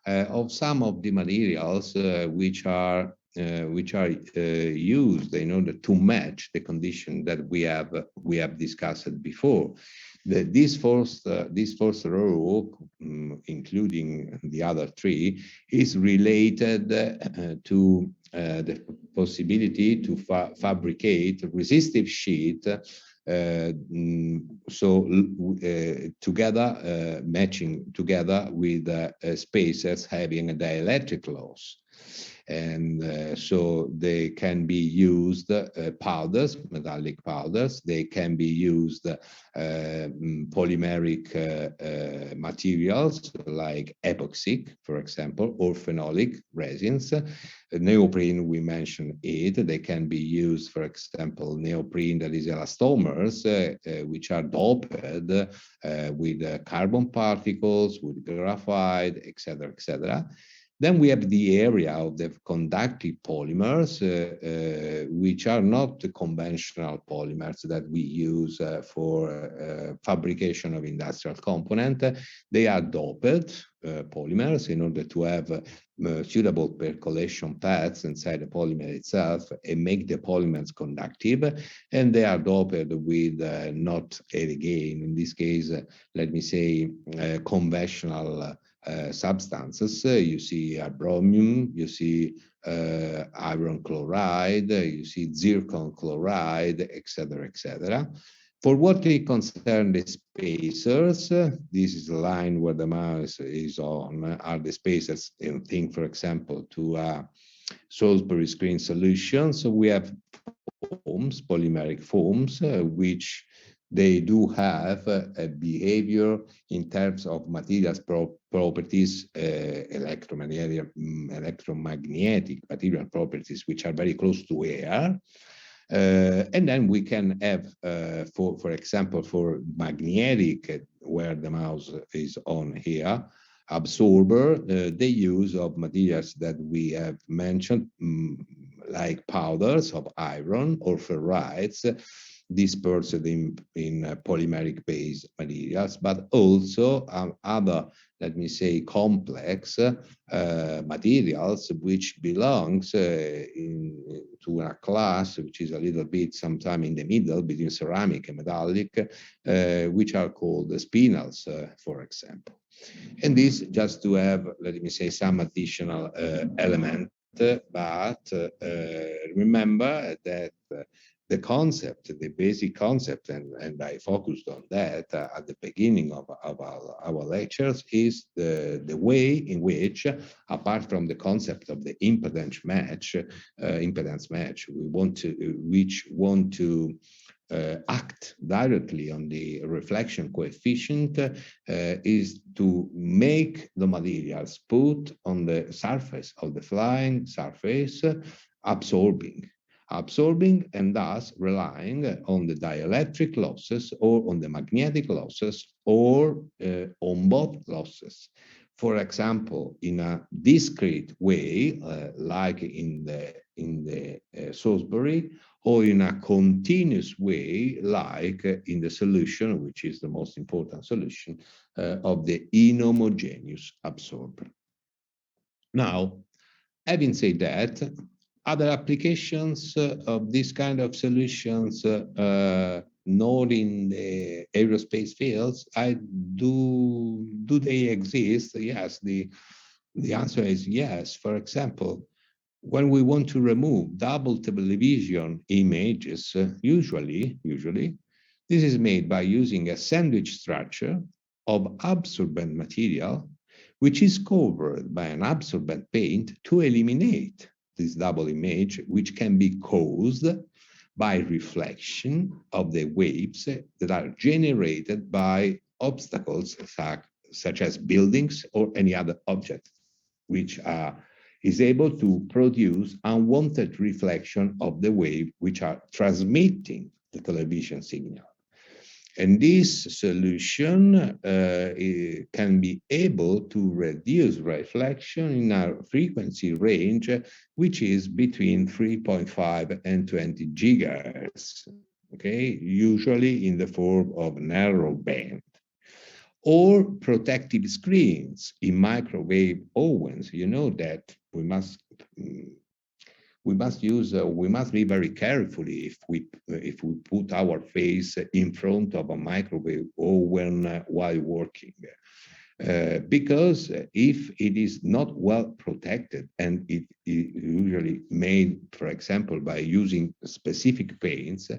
Speaker 1: of some of the materials which are used in order to match the condition that we have discussed before. This first row, including the other three, is related to the possibility to fabricate resistive sheet. Together, matching together with spacers having a dielectric loss. And so they can be used powders, metallic powders. They can be used polymeric materials like epoxy, for example, or phenolic resins. Neoprene, we mentioned it. They can be used, for example, neoprene that is elastomers, which are doped with carbon particles, with graphite, etc., etc. Then we have the area of the conductive polymers, which are not the conventional polymers that we use for fabrication of industrial component. They are doped polymers in order to have suitable percolation paths inside the polymer itself and make the polymers conductive. And they are doped with not, again, in this case, let me say, conventional substances. You see bromium, you see iron chloride, you see zircon chloride, etc., etc. For what it concerns the spacers, this is the line where the mouse is on, are the spacers, and think, for example, to Salisbury screen solution. So we have foams, polymeric foams, which they do have a behavior in terms of materials properties, electromagnetic material properties, which are very close to air. And then we can have, for example, for magnetic, where the mouse is on here, absorber, the use of materials that we have mentioned, like powders of iron or ferrites, dispersed in polymeric based materials, but also other, let me say, complex materials which belongs to a class which is a little bit sometime in the middle between ceramic and metallic, which are called spinels, for example. And this just to have, let me say, some additional element, but remember that the concept, the basic concept, and I focused on that at the beginning of our lectures, is the way in which, apart from the concept of the impedance match, which want to act directly on the reflection coefficient, is to make the materials put on the surface of the flying surface absorbing and thus relying on the dielectric losses or on the magnetic losses or on both losses. For example, in a discrete way, like in the Salisbury, or in a continuous way, like in the solution, which is the most important solution, of the inhomogeneous absorber. Now, having said that, other applications of this kind of solutions, not in the aerospace fields, do they exist? Yes, the answer is yes. For example, when we want to remove double television images, usually, this is made by using a sandwich structure of absorbent material, which is covered by an absorbent paint to eliminate this double image, which can be caused by reflection of the waves that are generated by obstacles such as buildings or any other object, which is able to produce unwanted reflection of the wave which are transmitting the television signal. And this solution can be able to reduce reflection in a frequency range which is between 3.5 and 20 gigahertz, okay, usually in the form of narrow band. Or protective screens in microwave ovens. You know that we must be very carefully if we put our face in front of a microwave oven while working, because if it is not well protected, and it is usually made, for example, by using specific paints,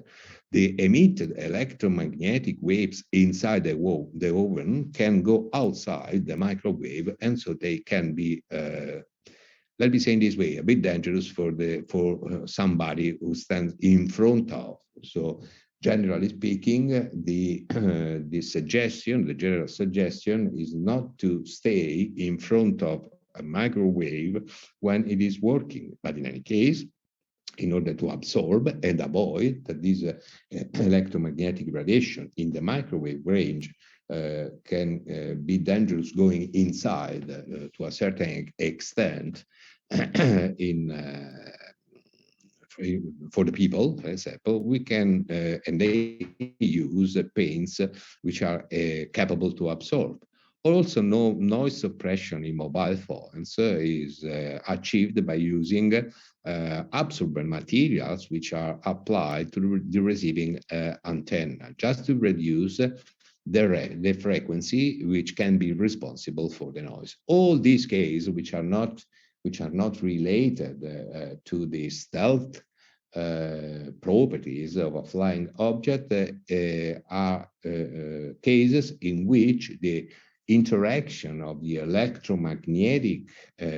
Speaker 1: the emitted electromagnetic waves inside the oven can go outside the microwave, and so they can be, let me say in this way, a bit dangerous for somebody who stands in front of. So generally speaking, the general suggestion is not to stay in front of a microwave when it is working. But in any case, in order to absorb and avoid that this electromagnetic radiation in the microwave range can be dangerous going inside to a certain extent for the people, for example, we can, and they use paints which are capable to absorb. Also, no noise suppression in mobile phones is achieved by using absorbent materials which are applied to the receiving antenna, just to reduce the frequency which can be responsible for the noise. All these cases which are not related to the stealth properties of a flying object are cases in which the interaction of the electromagnetic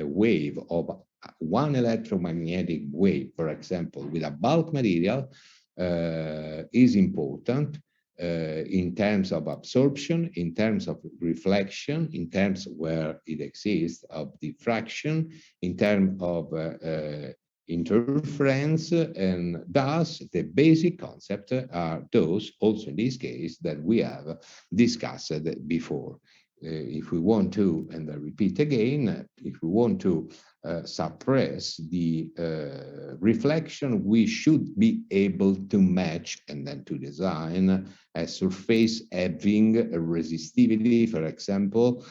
Speaker 1: wave of one electromagnetic wave, for example, with a bulk material is important in terms of absorption, in terms of reflection, in terms where it exists of diffraction, in terms of interference, and thus the basic concept are those, also in this case, that we have discussed before. If we want to, and I repeat again, if we want to suppress the reflection, we should be able to match and then to design a surface having a resistivity, for example,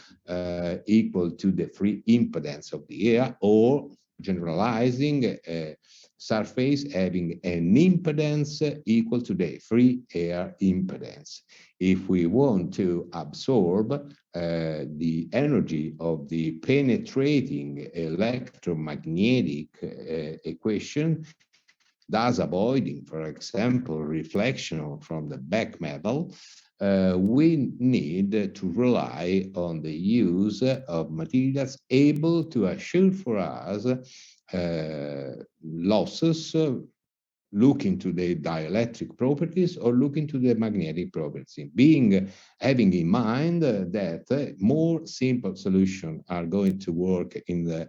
Speaker 1: equal to the free impedance of the air, or generalizing a surface having an impedance equal to the free air impedance. If we want to absorb the energy of the penetrating electromagnetic equation, thus avoiding, for example, reflection from the back metal, we need to rely on the use of materials able to assure for us losses, look into the dielectric properties or look into the magnetic properties, having in mind that more simple solutions are going to work in the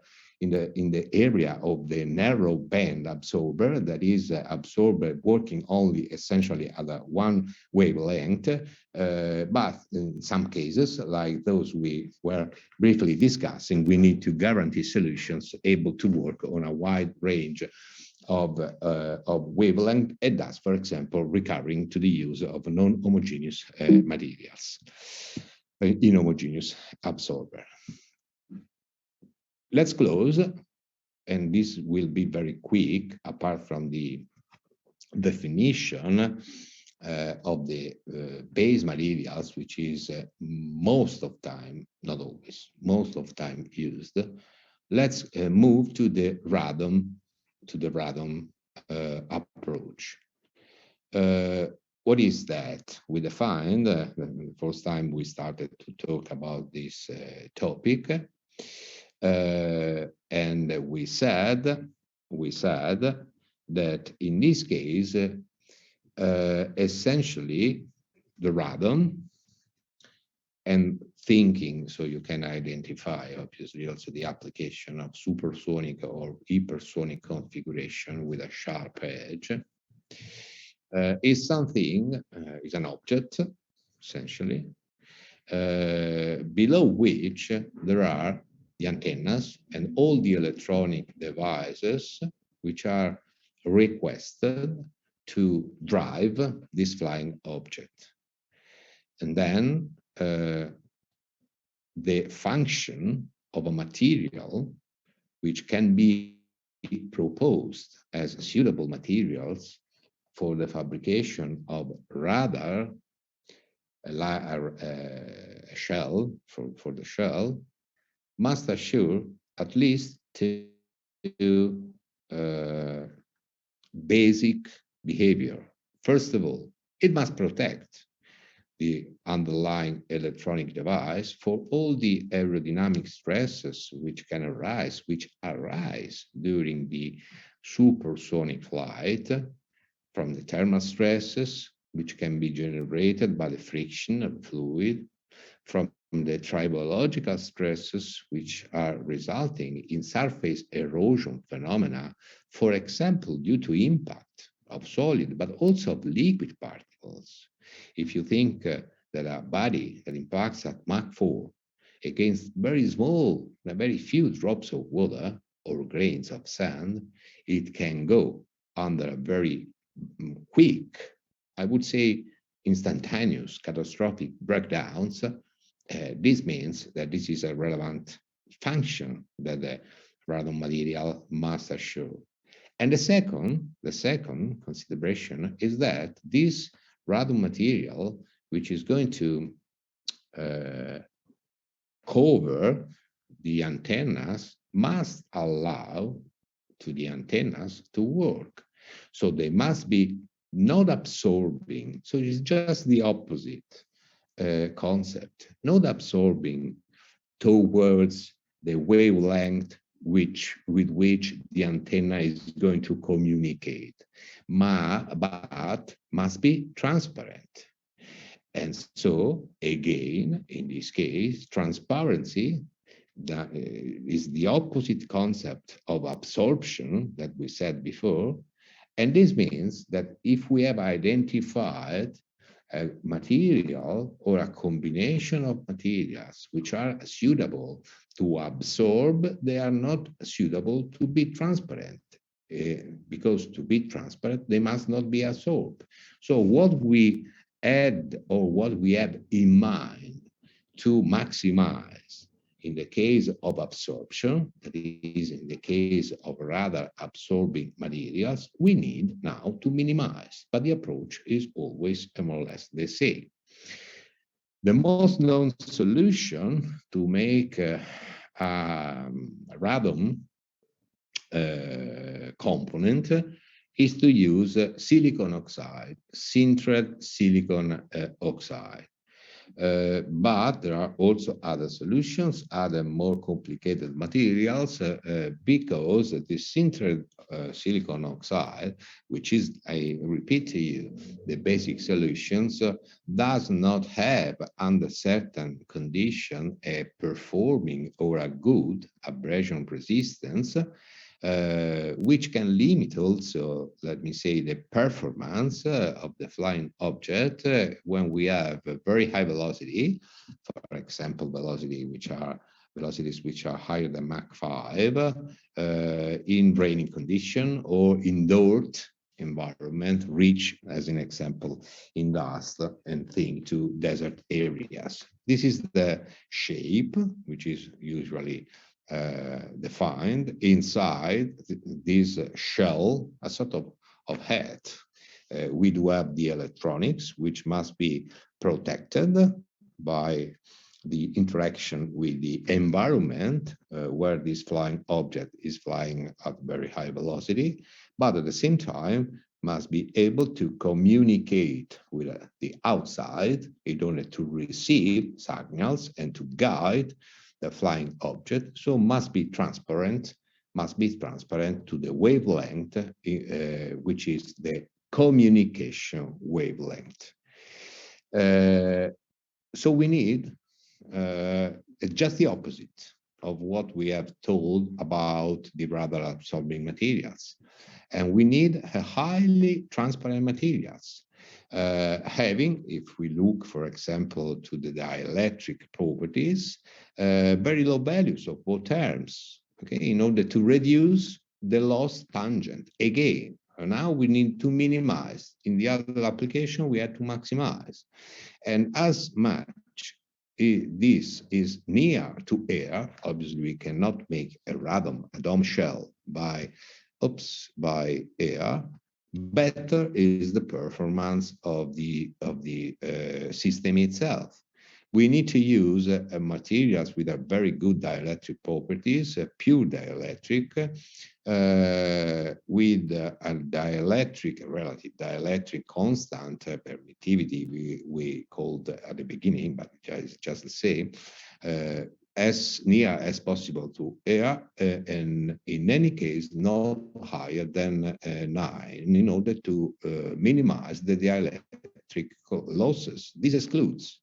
Speaker 1: area of the narrow band absorber, that is absorber working only essentially at a one wavelength, but in some cases, like those we were briefly discussing, we need to guarantee solutions able to work on a wide range of wavelength, and thus, for example, recurring to the use of non-homogeneous materials, inhomogeneous absorber. Let's close, and this will be very quick, apart from the definition of the base materials, which is most of time, not always, most of time used. Let's move to the radon approach. What is that? We defined the first time we started to talk about this topic, and we said that in this case, essentially, the radon, and thinking, so you can identify obviously also the application of supersonic or hypersonic configuration with a sharp edge, is something, is an object, essentially, below which there are the antennas and all the electronic devices which are requested to drive this flying object. And then the function of a material which can be proposed as suitable materials for the fabrication of radar, a shell, for the shell, must assure at least two basic behavior. First of all, it must protect the underlying electronic device for all the aerodynamic stresses which arise during the supersonic flight, from the thermal stresses which can be generated by the friction of fluid, from the tribological stresses which are resulting in surface erosion phenomena, for example, due to impact of solid, but also of liquid particles. If you think that a body that impacts at Mach 4 against very small, very few drops of water or grains of sand, it can go under a very quick, I would say instantaneous, catastrophic breakdowns. This means that this is a relevant function that the radon material must assure. And the second consideration is that this radon material, which is going to cover the antennas, must allow to the antennas to work So they must be not absorbing. So it's just the opposite concept, not absorbing towards the wavelength with which the antenna is going to communicate, but must be transparent. And so, again, in this case, transparency that is the opposite concept of absorption that we said before. And this means that if we have identified a material or a combination of materials which are suitable to absorb, they are not suitable to be transparent. Because to be transparent, they must not be absorbed. So what we add or what we have in mind to maximize in the case of absorption, that is in the case of rather absorbing materials, we need now to minimize, but the approach is always more or less the same. The most known solution to make a radon component is to use silicon oxide, sintered silicon oxide. But there are also other solutions, other more complicated materials, because the sintered silicon oxide, which is, I repeat to you, the basic solutions, does not have, under certain condition, a performing or a good abrasion resistance, which can limit also, let me say, the performance of the flying object when we have a very high velocity, for example, velocities which are higher than Mach 5 in raining condition or in dirt environment, reach, as an example, in dust and thing to desert areas. This is the shape, which is usually defined inside this shell, a sort of head. We do have the electronics, which must be protected by the interaction with the environment where this flying object is flying at very high velocity, but at the same time must be able to communicate with the outside in order to receive signals and to guide the flying object, so must be transparent to the wavelength, which is the communication wavelength. So we need just the opposite of what we have told about the rather absorbing materials. And we need a highly transparent materials. Having, if we look, for example, to the dielectric properties, very low values of both terms, okay, in order to reduce the loss tangent. Again, now we need to minimize. In the other application, we had to maximize. And as much this is near to air, obviously we cannot make a dome shell by air, better is the performance of the system itself. We need to use materials with a very good dielectric properties, pure dielectric, with a relative dielectric constant permittivity we called at the beginning, but it's just the same, as near as possible to air, and in any case not higher than 9 in order to minimize the dielectric losses. This excludes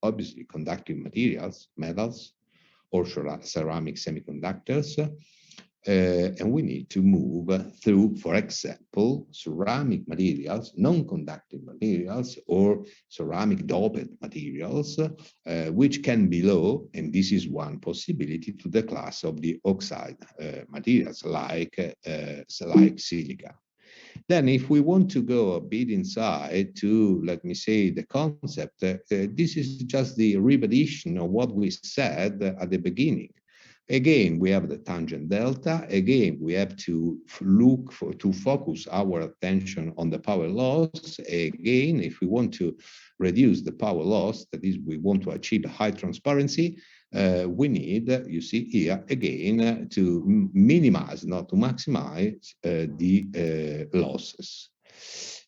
Speaker 1: obviously conductive materials, metals, or ceramic semiconductors, and we need to move through, for example, ceramic materials, non-conductive materials, or ceramic doped materials, which can be low, and this is one possibility, to the class of the oxide materials like silica. Then if we want to go a bit inside to, let me say, the concept, this is just the repetition of what we said at the beginning. Again, we have the tangent delta. Again, we have to focus our attention on the power loss. Again, if we want to reduce the power loss, that is, we want to achieve high transparency, we need, you see here again, to minimize, not to maximize the losses.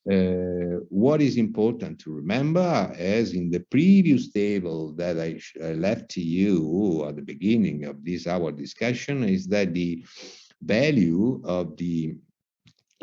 Speaker 1: What is important to remember, as in the previous table that I left to you at the beginning of this our discussion, is that the value of the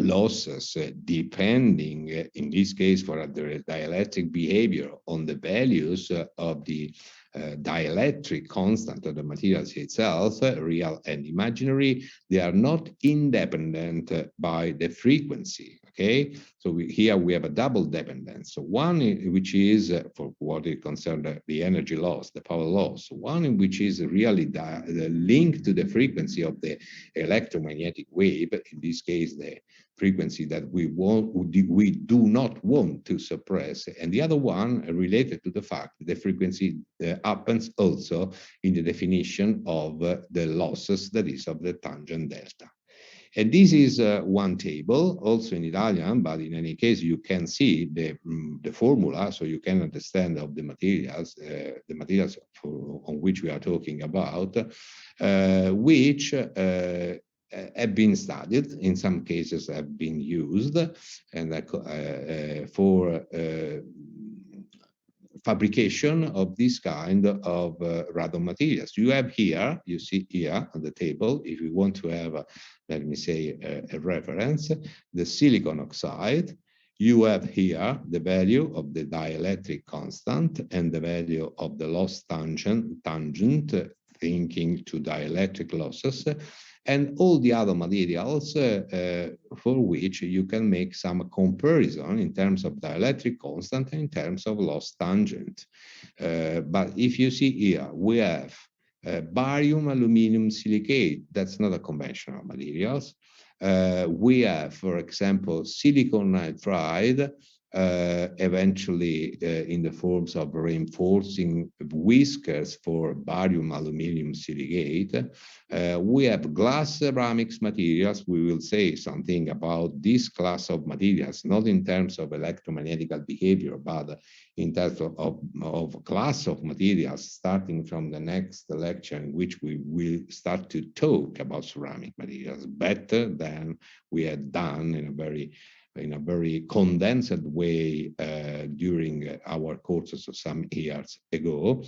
Speaker 1: losses depending, in this case for the dielectric behavior, on the values of the dielectric constant of the materials itself, real and imaginary, they are not independent by the frequency. Okay, so here we have a double dependence. So one which is for what it concerns the energy loss, the power loss, one in which is really the link to the frequency of the electromagnetic wave, in this case the frequency that we do not want to suppress, and the other one related to the fact that the frequency happens also in the definition of the losses, that is of the tangent delta. And this is one table, also in Italian, but in any case, you can see the formula, so you can understand of the materials on which we are talking about, which have been studied, in some cases have been used, and for fabrication of this kind of radon materials. You have here, you see here on the table, if you want to have, let me say, a reference, the silicon oxide. You have here the value of the dielectric constant and the value of the loss tangent, thinking to dielectric losses, and all the other materials for which you can make some comparison in terms of dielectric constant and in terms of loss tangent. But if you see here, we have barium aluminum silicate. That's not a conventional materials. We have, for example, silicon nitride, eventually in the forms of reinforcing whiskers for barium aluminum silicate. We have glass ceramics materials. We will say something about this class of materials, not in terms of electromagnetic behavior, but in terms of class of materials, starting from the next lecture, in which we will start to talk about ceramic materials better than we had done in a very condensed way during our courses some years ago.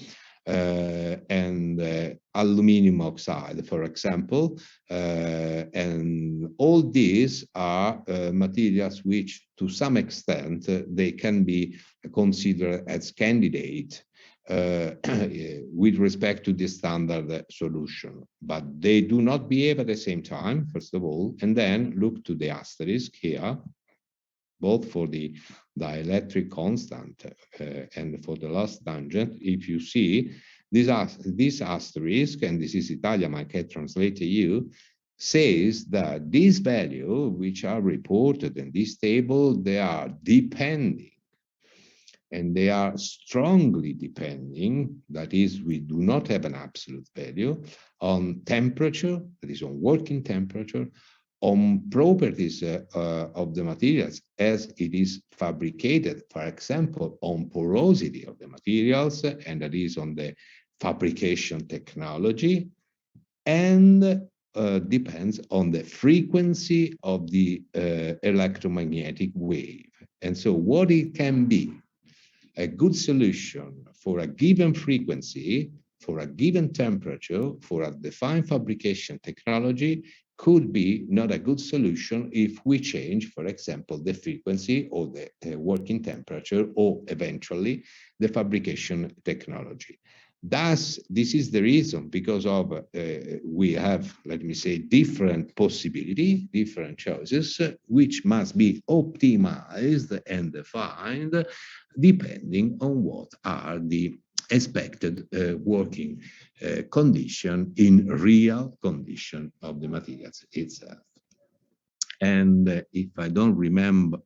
Speaker 1: And aluminum oxide, for example, and all these are materials which, to some extent, they can be considered as candidate with respect to the standard solution, but they do not behave at the same time, first of all, and then look to the asterisk here, both for the dielectric constant and for the loss tangent. If you see this asterisk, and this is Italian, I can translate to you, says that these values, which are reported in this table, they are depending, and they are strongly depending, that is, we do not have an absolute value, on temperature, that is on working temperature, on properties of the materials as it is fabricated, for example, on porosity of the materials, and that is on the fabrication technology, and depends on the frequency of the electromagnetic wave. And so what it can be a good solution for a given frequency, for a given temperature, for a defined fabrication technology, could be not a good solution if we change, for example, the frequency or the working temperature, or eventually the fabrication technology. Thus, this is the reason, because of we have, let me say, different possibilities, different choices, which must be optimized and defined depending on what are the expected working condition in real condition of the materials itself. And if I don't remember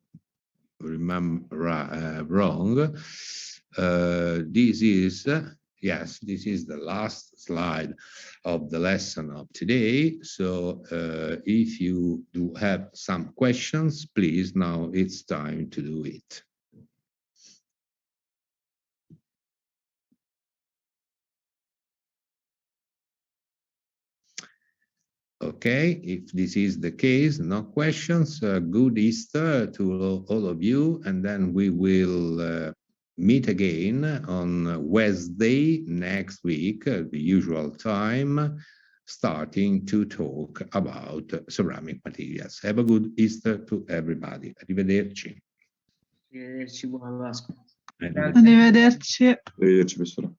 Speaker 1: wrong, this is yes, this is the last slide of the lesson of today. So if you do have some questions, please, now it's time to do it. Okay, if this is the case, no questions, good Easter to all of you, and then we will meet again on Wednesday next week, the usual time, starting to talk about ceramic materials. Have a good Easter to everybody. Arrivederci.
Speaker 2: Arrivederci, buona Pasqua.
Speaker 1: Arrivederci.
Speaker 3: Arrivederci.
Speaker 4: Arrivederci, professore.